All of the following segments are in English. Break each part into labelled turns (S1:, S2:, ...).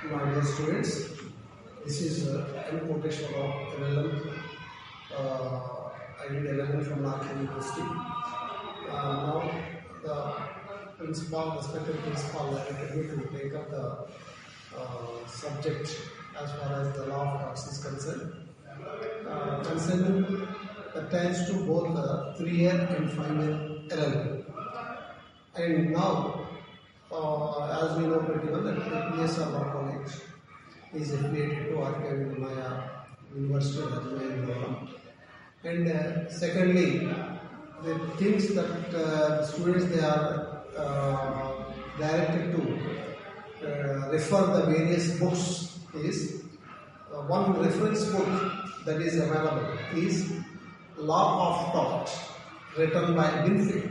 S1: My dear students, this is M Koteswara Rao, LL.M. I did LL.M from University. Now the respected principal, directed me to take up the subject as far as the law of torts is concerned. Concerning pertains to both the 3-year and 5-year LL.M. And now, as we know pretty well, that the PSR Law College is affiliated to RK Maya University of and secondly, the things that the students they are directed to refer the various books is one reference book that is available is Law of Tort, written by Winfield,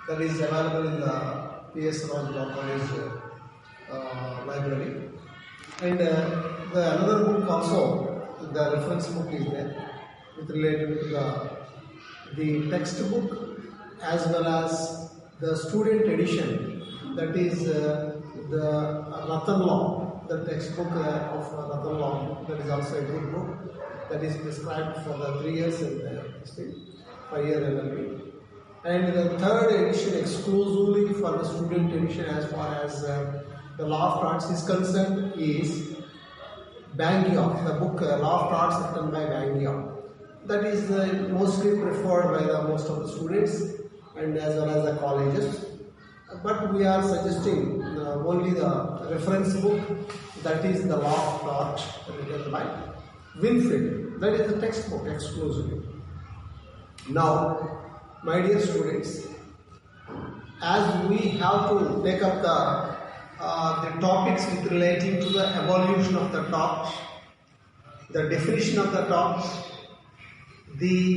S1: that is available in the PS Rao Law College library. And the another book also, the reference book is there, with related to the textbook as well as the student edition, that is the Ratan Law, the textbook of Ratan Law, that is also a good book that is prescribed for the 3 years and 5-year LL.M. And the third edition exclusively for the student edition as far as the law of torts is concerned is Bangia, the book Law of Torts written by Bangia. That is mostly preferred by the most of the students and as well as the colleges. But we are suggesting only the reference book, that is the Law of Torts written by Winfield. That is the textbook exclusively. Now, my dear students, as we have to take up the topics with relating to the evolution of the tort, the definition of the tort,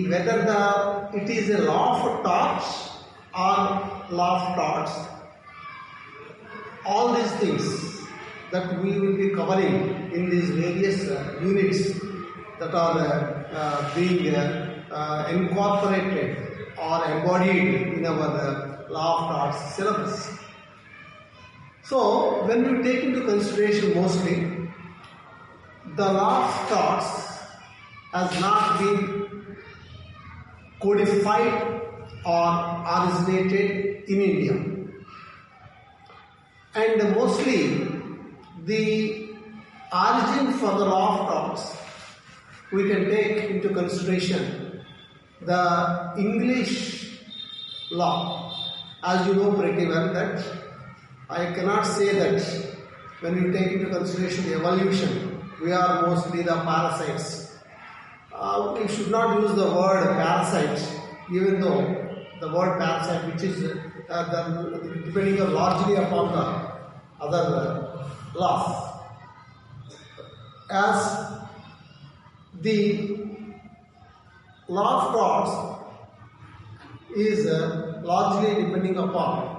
S1: whether it is a law of torts or law of torts, all these things that we will be covering in these various units that are being incorporated or embodied in our law of torts syllabus. So, when we take into consideration mostly, the law of torts has not been codified or originated in India. And mostly, the origin for the law of torts, we can take into consideration the English law. As you know pretty well that I cannot say that when you take into consideration the evolution, we are mostly the parasites. We should not use the word parasite, even though the word parasite, which is depending largely upon the other laws. As the law of torts is largely depending upon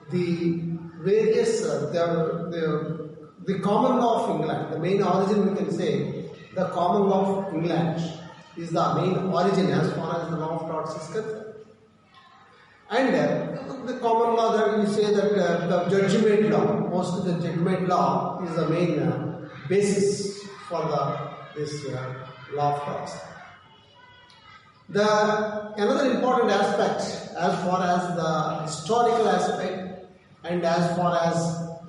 S1: the various, the common law of England. The main origin, we can say, the common law of England is the main origin as far as the law of torts is concerned. And the common law that we say that the judgment law, mostly the judgment law is the main basis for this law of torts. Another important aspect as far as the historical aspect and as far as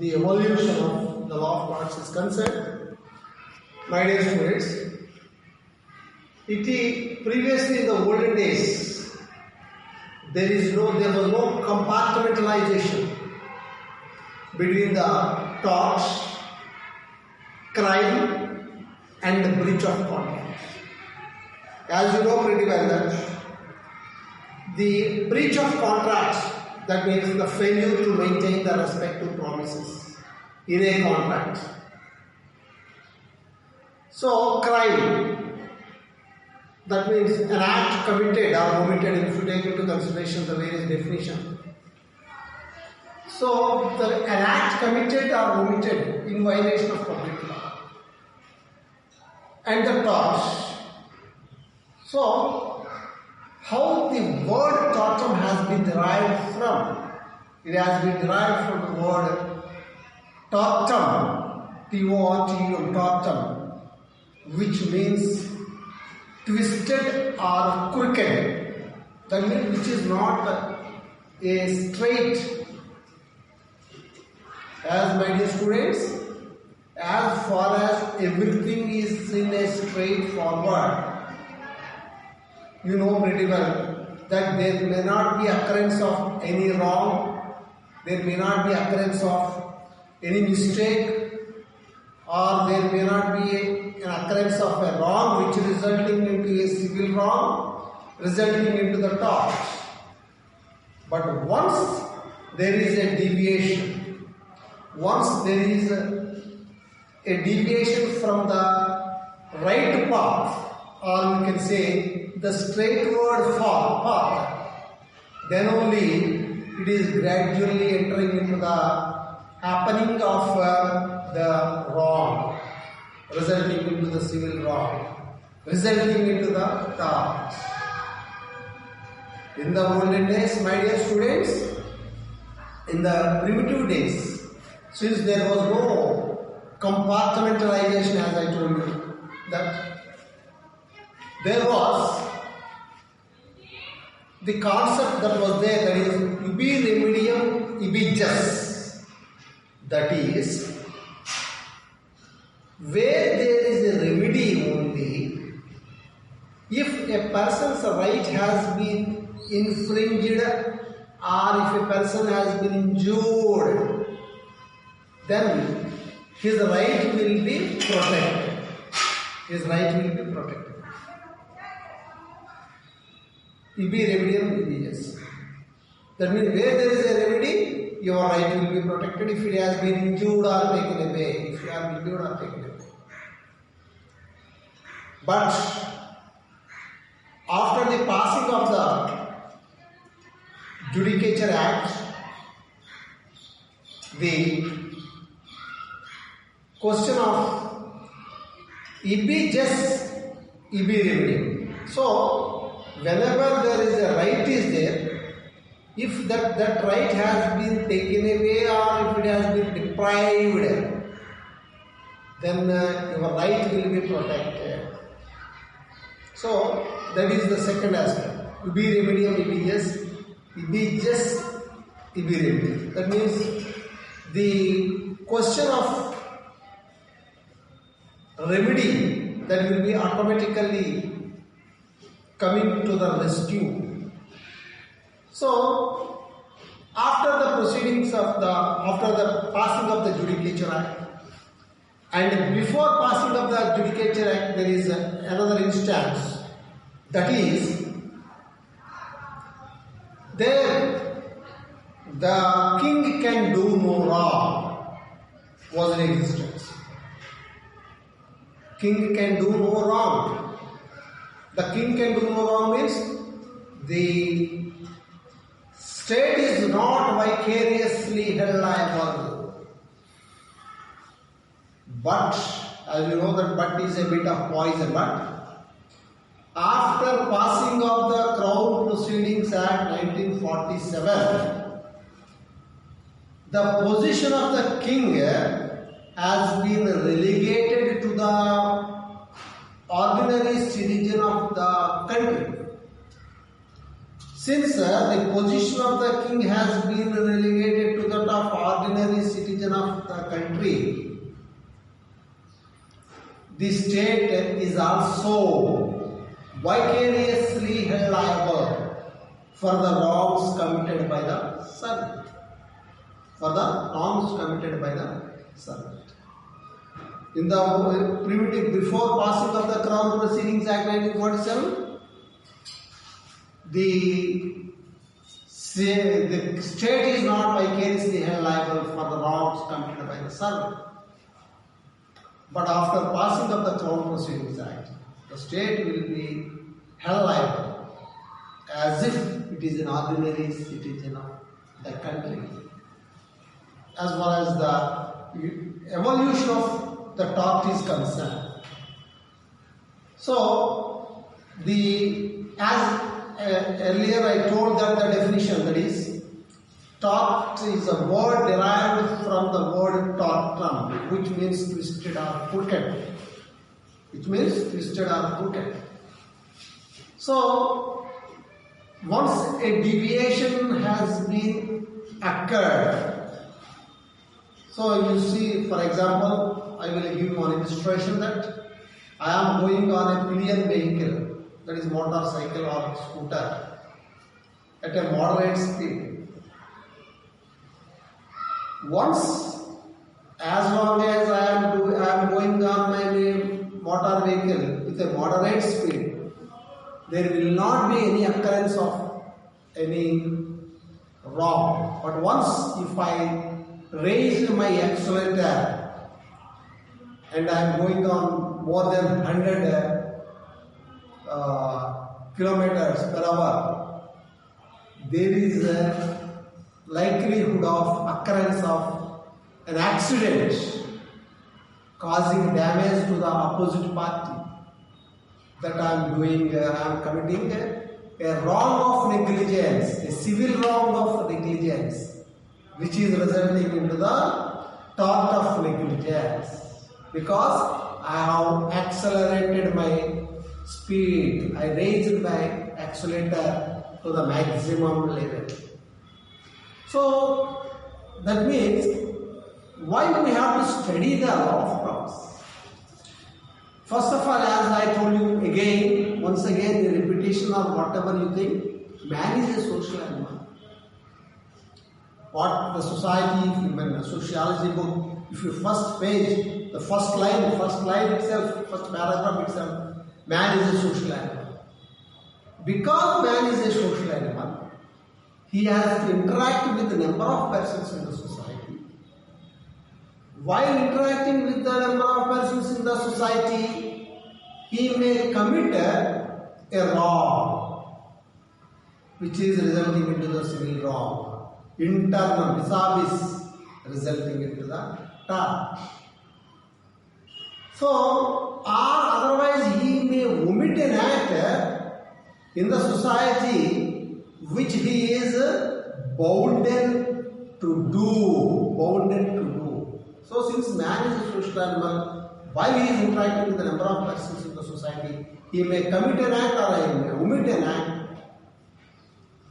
S1: the evolution of the law of torts is concerned, my dear students, previously in the olden days, there was no compartmentalization between the torts, crime and the breach of contract. As you know pretty well that the breach of contract, that means the failure to maintain the respective promises in a contract. So crime, that means an act committed or omitted, if you take into consideration the various definitions. So an act committed or omitted in violation of public law. And the torts. So, how the word tortum has been derived from? It has been derived from the word tortum, T-O-R-T-U-M, tortum, which means twisted or crooked. That means which is not a straight. As my dear students, as far as everything is in a straightforward, you know pretty well that there may not be occurrence of any wrong, there may not be occurrence of any mistake, or there may not be an occurrence of a wrong which resulting into a civil wrong, resulting into the tort. But once there is a deviation, once there is a deviation from the right path, or you can say the straightward path, then only it is gradually entering into the happening of the wrong, resulting into the civil wrong, resulting into the tort. In the olden days, my dear students, in the primitive days, since there was no compartmentalization, as I told you, that there was the concept that was there, that is ubi remedium ibi jus. That is, where there is a remedy only, if a person's right has been infringed or if a person has been injured, then his right will be protected. His right will be protected. Ibi remedium ibi jus. That means where there is a remedy, your right will be protected if it has been injured or taken away. If you are injured or taken away. But after the passing of the Judicature Act, the question of ibi jus, ibi remedium. So, whenever there is a right is there, if that right has been taken away or if it has been deprived, then your right will be protected. So, that is the second aspect. Ibi remedium, ibi jus, ibi remedium. That means the question of remedy that will be automatically coming to the rescue. So, after the proceedings of after the passing of the Judicature Act, and before passing of the Judicature Act, there is another instance, that is, there the king can do no wrong was in existence. King can do no wrong. The king can do no wrong means the state is not vicariously held liable. But, as you know that but is a bit of poison, but after passing of the Crown Proceedings Act 1947, the position of the king has been relegated to the ordinary citizen of the country. Since the position of the king has been relegated to that of ordinary citizen of the country, the state is also vicariously held liable for the wrongs committed by the servant. For the wrongs committed by the servant. In the primitive, before passing of the Crown Proceedings Act 1947, the state is not vicariously held liable for the wrongs committed by the servant. But after passing of the Crown Proceedings Act, the state will be held liable as if it is an ordinary citizen of the country. As far as the evolution of the tort is concerned. So, as earlier I told that the definition, that is, Tort is a word derived from the word tortum, which means twisted or crooked. Which means twisted or crooked. So, once a deviation has been occurred, so you see, for example, I will give you one illustration that I am going on a pillion vehicle, that is motorcycle or scooter, at a moderate speed. Once, as long as I am going on my motor vehicle with a moderate speed, there will not be any occurrence of any wrong. But once if I raise my accelerator and I am going on more than 100 kilometers per hour, there is a likelihood of occurrence of an accident causing damage to the opposite party. That I am doing, I am committing a wrong of negligence, a civil wrong of negligence, which is resulting into the tort of negligence. Because I have accelerated my speed, I raised my accelerator to the maximum level. So that means why we have to study the law of torts? First of all, as I told you again, once again, the repetition of whatever you think, man is a social animal. What the society, even a sociology book, if you first page, the first line itself, first paragraph itself, man is a social animal. Because man is a social animal, he has to interact with the number of persons in the society. While interacting with the number of persons in the society, he may commit a wrong, which is resulting into the civil wrong. Internal vis resulting into the tort. So, or otherwise he may omit an act in the society which he is bounden to do. So, since man is a social animal, while he is interacting with the number of persons in the society, he may commit an act or he may omit an act,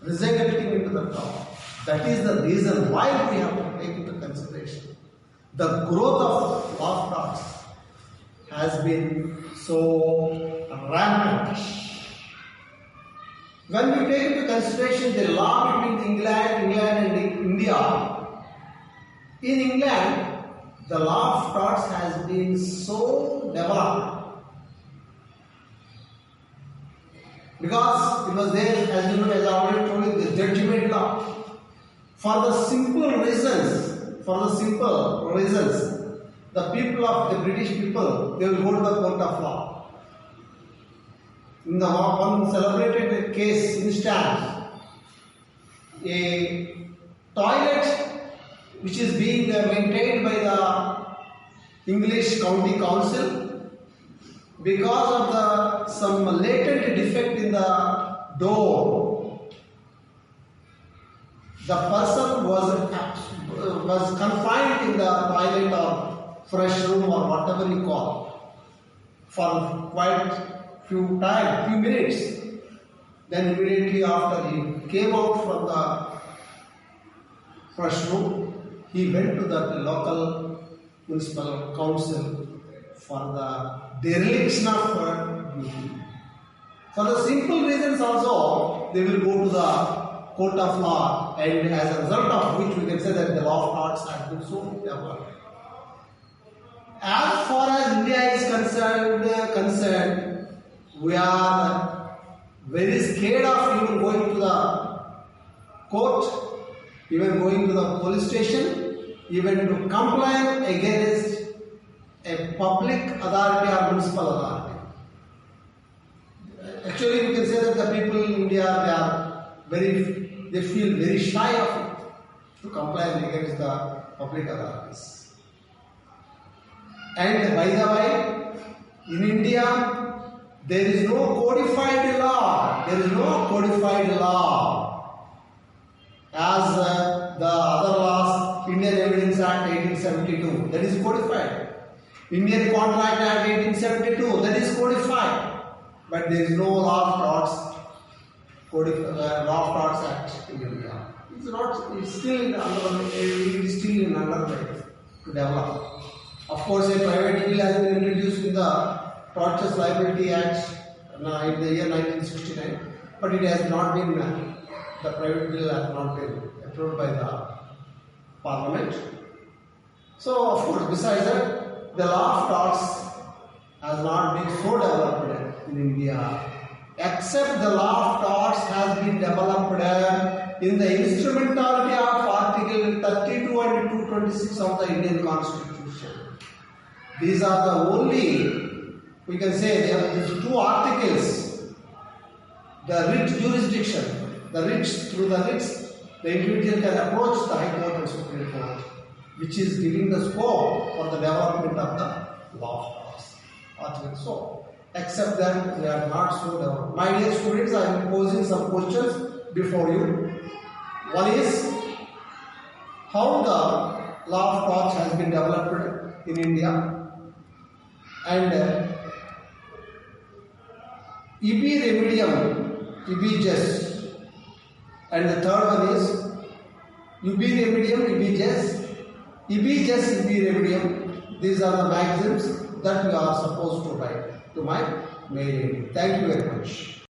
S1: resulting into the tort. That is the reason why we have to take into consideration the growth of law of torts has been so rampant. When we take into consideration the law between England and India, in England, the law of torts has been so developed because it was there, as you know, as I already told you, the judgment law. For the simple reasons, the people of the British people, they will go to the court of law. In the one celebrated case instance, a toilet which is being maintained by the English County Council, because of some latent defect in the door, the person was confined in the toilet or fresh room or whatever you call for quite few minutes. Then immediately after he came out from the fresh room, he went to the local municipal council for the dereliction of duty. For the simple reasons also, they will go to the court of law, and as a result of which we can say that the law of torts has been so developed. As far as India is concerned, we are very scared of even going to the court, even going to the police station, even to complain against a public authority or municipal authority. Actually, we can say that the people in India, they feel very shy of it to complain against the public authorities. And by the way, in India, there is no codified law. As the other laws, Indian Evidence Act 1872, that is codified. Indian Contract Act 1872, that is codified. But there is no law of torts act in India. It's still in underway to develop. Of course, a private bill has been introduced in the Torts Liability Act in the year 1969, but it has not been, the private bill has not been approved by the Parliament. So, of course, besides that, the law of torts has not been so developed in India, except the law of torts has been developed in the instrumentality of Article 32 and 226 of the Indian Constitution. These are the only, we can say, there are these two articles. The writ jurisdiction, through the writs, the individual can approach the High Court and Supreme Court, which is giving the scope for the development of the law of torts. Article so. Except that they are not so developed. My dear students, I am posing some questions before you. One is, how the law of torts has been developed in India, and ibi remedium, ibi jus, and the third one is ibi remedium, ibi jus, ibi remedium. These are the maxims that we are supposed to write to my mail. Thank you very much.